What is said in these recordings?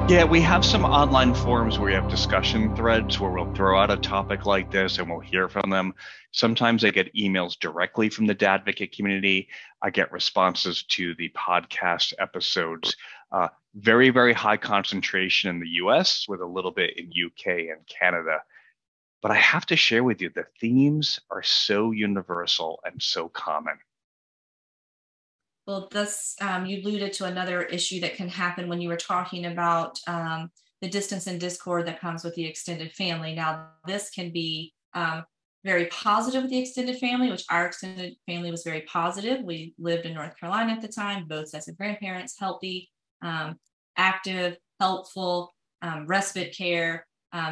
Yeah, we have some online forums where we have discussion threads where we'll throw out a topic like this and we'll hear from them. Sometimes I get emails directly from the Dadvocate community. I get responses to the podcast episodes. Very, very high concentration in the US with a little bit in UK and Canada. But I have to share with you, the themes are so universal and so common. Well, you alluded to another issue that can happen when you were talking about the distance and discord that comes with the extended family. Now, this can be very positive with the extended family, which our extended family was very positive. We lived in North Carolina at the time, both sets of grandparents, healthy, active, helpful, respite care.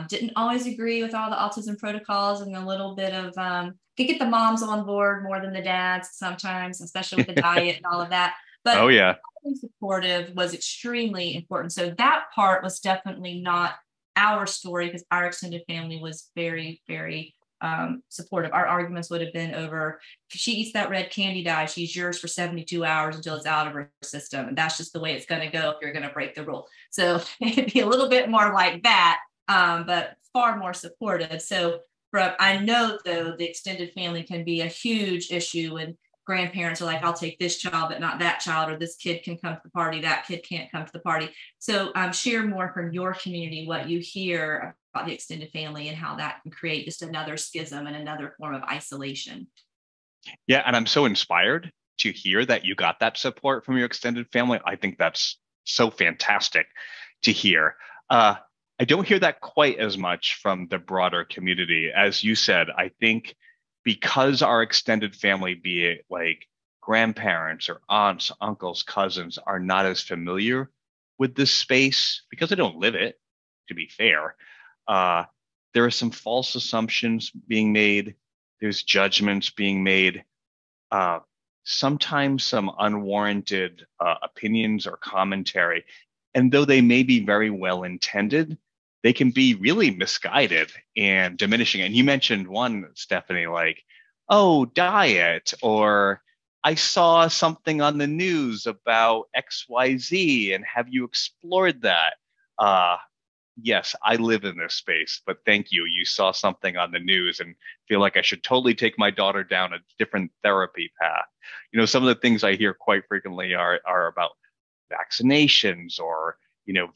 Didn't always agree with all the autism protocols and a little bit of could get the moms on board more than the dads sometimes, especially with the diet and all of that. But Oh, yeah. being supportive was extremely important. So that part was definitely not our story because our extended family was very, very supportive. Our arguments would have been over, if she eats that red candy dye, she's yours for 72 hours until it's out of her system. And that's just the way it's going to go if you're going to break the rule. So it'd be a little bit more like that, but far more supportive. So I know, though, the extended family can be a huge issue and grandparents are like, I'll take this child, but not that child, or this kid can come to the party, that kid can't come to the party. So share more from your community, what you hear about the extended family and how that can create just another schism and another form of isolation. Yeah, and I'm so inspired to hear that you got that support from your extended family. I think that's so fantastic to hear. I don't hear that quite as much from the broader community. As you said, I think because our extended family, be it like grandparents or aunts, uncles, cousins, are not as familiar with this space because they don't live it, to be fair, there are some false assumptions being made. There's judgments being made. Sometimes some unwarranted opinions or commentary. And though they may be very well intended, they can be really misguided and diminishing. And you mentioned one, Stephanie, like, oh, diet, or I saw something on the news about XYZ, and have you explored that? Yes, I live in this space, but thank you. You saw something on the news and feel like I should totally take my daughter down a different therapy path. You know, some of the things I hear quite frequently are about vaccinations or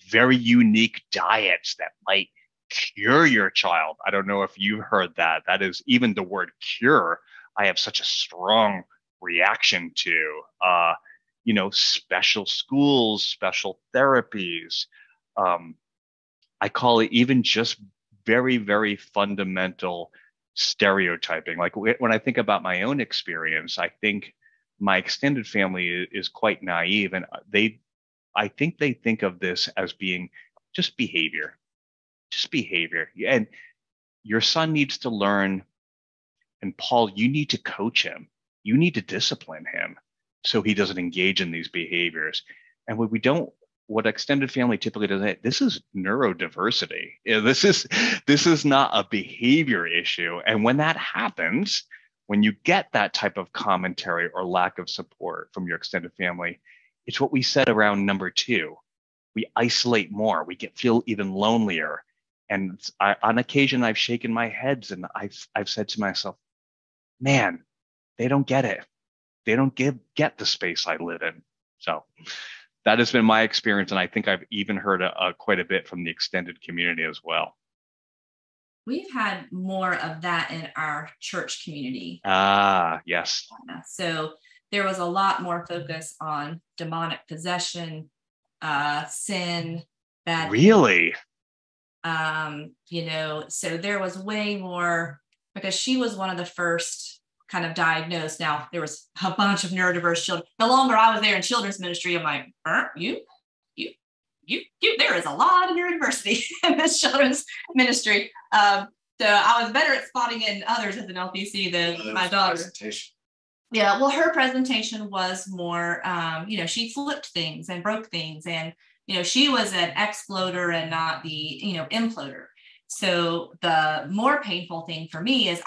very unique diets that might cure your child. I don't know if you've heard that. That is, even the word cure, I have such a strong reaction to. Special schools, special therapies. I call it even just very, very fundamental stereotyping. Like when I think about my own experience, I think my extended family is quite naive, and I think they think of this as being just behavior. And your son needs to learn. And Paul, you need to coach him. You need to discipline him so he doesn't engage in these behaviors. And what extended family typically does, this is neurodiversity. This is not a behavior issue. And when that happens, when you get that type of commentary or lack of support from your extended family, it's what we said around number 2. We isolate more. We feel even lonelier. And on occasion, I've shaken my heads and I've said to myself, man, they don't get it. They don't get the space I live in. So that has been my experience. And I think I've even heard quite a bit from the extended community as well. We've had more of that in our church community. Ah, yes. So there was a lot more focus on demonic possession, sin, bad. Really? So there was way more, because she was one of the first kind of diagnosed. Now there was a bunch of neurodiverse children. The longer I was there in children's ministry, I'm like, you, there is a lot of neurodiversity in this children's ministry. So I was better at spotting it in others as an LPC than my daughter. Yeah, well, her presentation was more, she flipped things and broke things. And, she was an exploder and not the, imploder. So the more painful thing for me is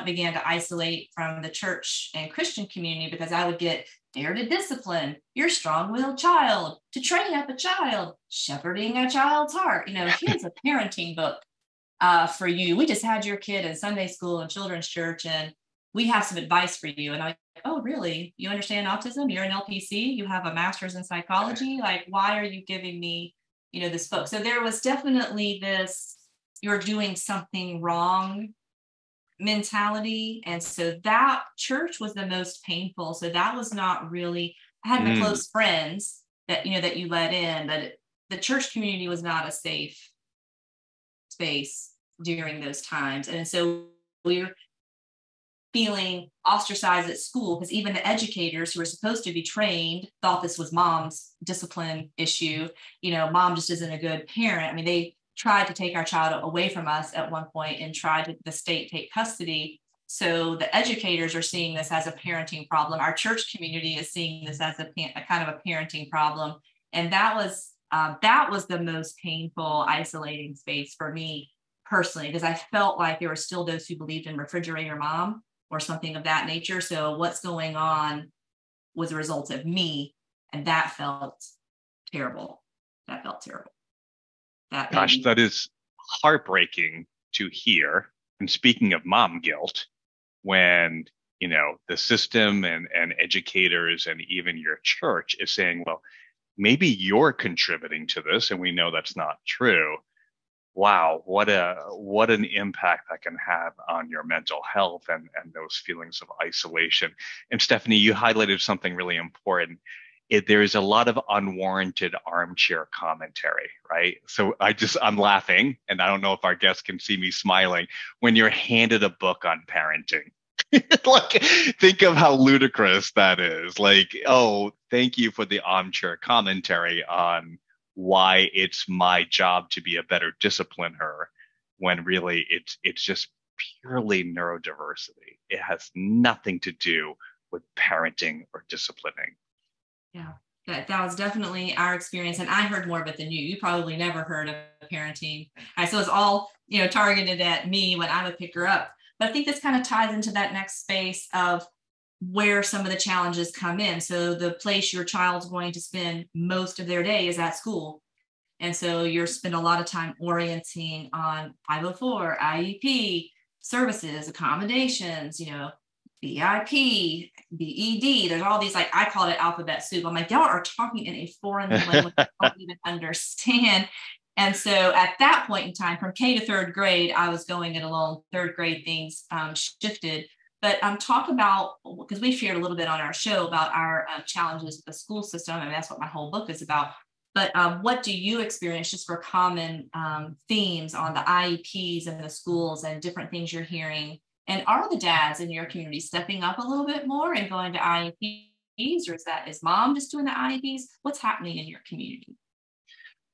began to isolate from the church and Christian community, because I would get dare to discipline your strong-willed child, to train up a child, shepherding a child's heart. Here's a parenting book for you. We just had your kid in Sunday school and children's church, and we have some advice for you. And I'm like, oh, really? You understand autism? You're an LPC? You have a master's in psychology? Like, why are you giving me, this book? So there was definitely this, you're doing something wrong mentality. And so that church was the most painful. So that was not really, I had my close friends that, that you let in, but the church community was not a safe space during those times. And so we're feeling ostracized at school, because even the educators who were supposed to be trained thought this was mom's discipline issue. Mom just isn't a good parent. I mean, they tried to take our child away from us at one point and the state take custody. So the educators are seeing this as a parenting problem. Our church community is seeing this as a kind of a parenting problem. And that was the most painful, isolating space for me personally, because I felt like there were still those who believed in refrigerator mom or something of that nature. So what's going on was a result of me. And that felt terrible. Gosh, that is heartbreaking to hear. And speaking of mom guilt, when, the system and educators and even your church is saying, well, maybe you're contributing to this, and we know that's not true. Wow, what an impact that can have on your mental health and those feelings of isolation. And Stephanie, you highlighted something really important. There's a lot of unwarranted armchair commentary, right? So I'm laughing, and I don't know if our guests can see me smiling when you're handed a book on parenting. Like, think of how ludicrous that is. Like, oh, thank you for the armchair commentary on why it's my job to be a better discipliner, when really it's just purely neurodiversity. It has nothing to do with parenting or disciplining. Yeah, that was definitely our experience. And I heard more of it than you. You probably never heard of parenting. So it's all, targeted at me when I would pick her up. But I think this kind of ties into that next space of where some of the challenges come in. So the place your child's going to spend most of their day is at school. And so you're spend a lot of time orienting on 504, IEP, services, accommodations, BIP, BED. There's all these, like, I call it alphabet soup. I'm like, y'all are talking in a foreign language I don't even understand. And so at that point in time, from K to third grade, I was going it alone. Third grade, things shifted. But talk about, because we shared a little bit on our show about our challenges with the school system, and that's what my whole book is about. But what do you experience just for common themes on the IEPs and the schools and different things you're hearing? And are the dads in your community stepping up a little bit more and going to IEPs, or is mom just doing the IEPs? What's happening in your community?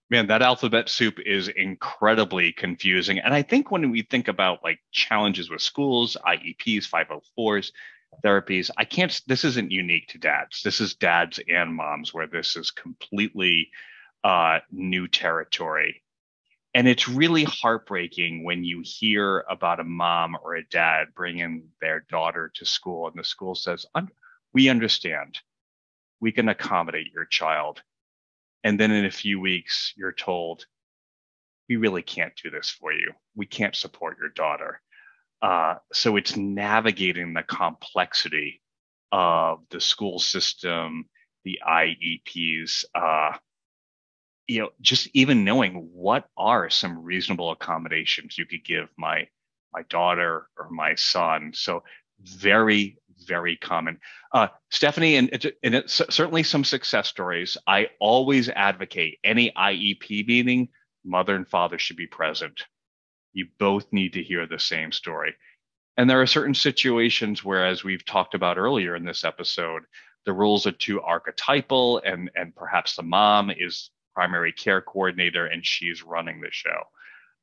Man, that alphabet soup is incredibly confusing. And I think when we think about like challenges with schools, IEPs, 504s, therapies, this isn't unique to dads. This is dads and moms where this is completely new territory. And it's really heartbreaking when you hear about a mom or a dad bringing their daughter to school and the school says, we understand, we can accommodate your child. And then in a few weeks, you're told, we really can't do this for you. We can't support your daughter. So it's navigating the complexity of the school system, the IEPs, just even knowing what are some reasonable accommodations you could give my daughter or my son. So very, very common. Stephanie, and it's certainly some success stories. I always advocate any IEP meeting, mother and father should be present. You both need to hear the same story. And there are certain situations where, as we've talked about earlier in this episode, the roles are too archetypal, and perhaps the mom is primary care coordinator and she's running the show.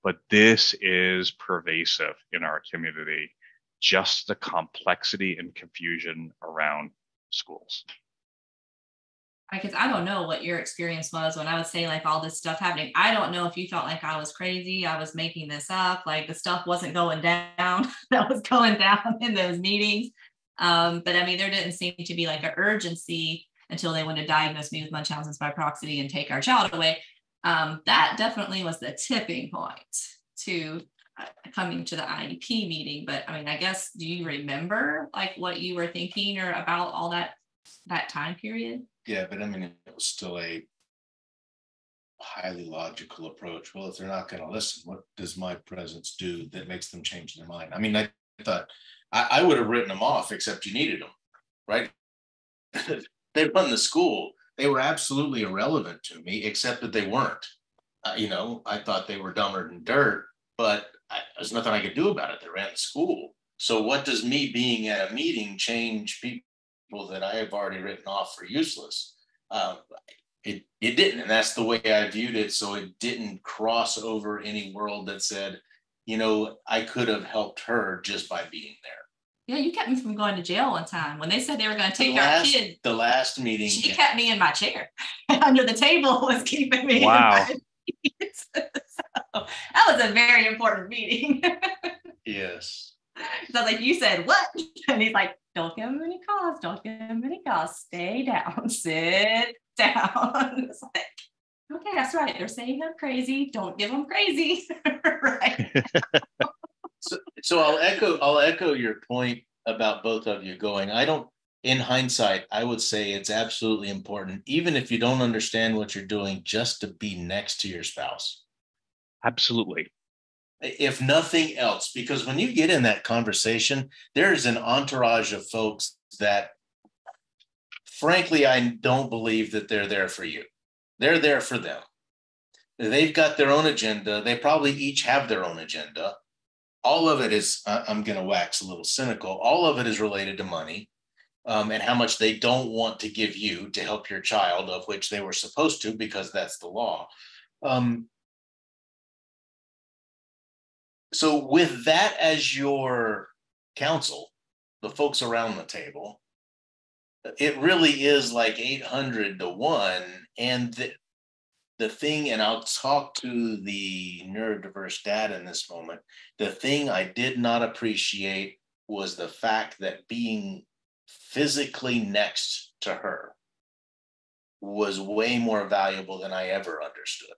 But this is pervasive in our community, just the complexity and confusion around schools. Because I don't know what your experience was when I would say like all this stuff happening. I don't know if you felt like I was crazy, I was making this up, like the stuff wasn't going down that was going down in those meetings. But I mean, there didn't seem to be like an urgency until they went to diagnose me with Munchausen's by proximity and take our child away. That definitely was the tipping point to coming to the IEP meeting. But I mean, I guess, do you remember like what you were thinking or about all that time period? Yeah, but I mean, it was still a highly logical approach. Well, if they're not going to listen, what does my presence do that makes them change their mind? I mean, I thought I would have written them off, except you needed them, right? They run the school. They were absolutely irrelevant to me, except that they weren't. I thought they were dumber than dirt, but there's nothing I could do about it. They ran the school. So what does me being at a meeting change people that I have already written off for useless? It didn't, and that's the way I viewed it. So it didn't cross over any world that said, I could have helped her just by being there. Yeah, you kept me from going to jail one time when they said they were going to take our kid. The last meeting, she kept me in my chair under the table, was keeping me. Wow. In my so, that was a very important meeting. Yes. So like, you said what? And he's like, don't give him any cause. Don't give him any cause. Stay down. Sit down. It's like, okay, that's right. They're saying I'm crazy. Don't give them crazy. Right. So I'll echo your point about both of you going. In hindsight, I would say it's absolutely important, even if you don't understand what you're doing, just to be next to your spouse. Absolutely. If nothing else, because when you get in that conversation, there's an entourage of folks that, frankly, I don't believe that they're there for you. They're there for them. They've got their own agenda. They probably each have their own agenda. All of it is, I'm going to wax a little cynical, all of it is related to money and how much they don't want to give you to help your child, of which they were supposed to, because that's the law. So with that as your counsel, the folks around the table, it really is like 800 to 1. And the thing, and I'll talk to the neurodiverse dad in this moment, the thing I did not appreciate was the fact that being physically next to her was way more valuable than I ever understood.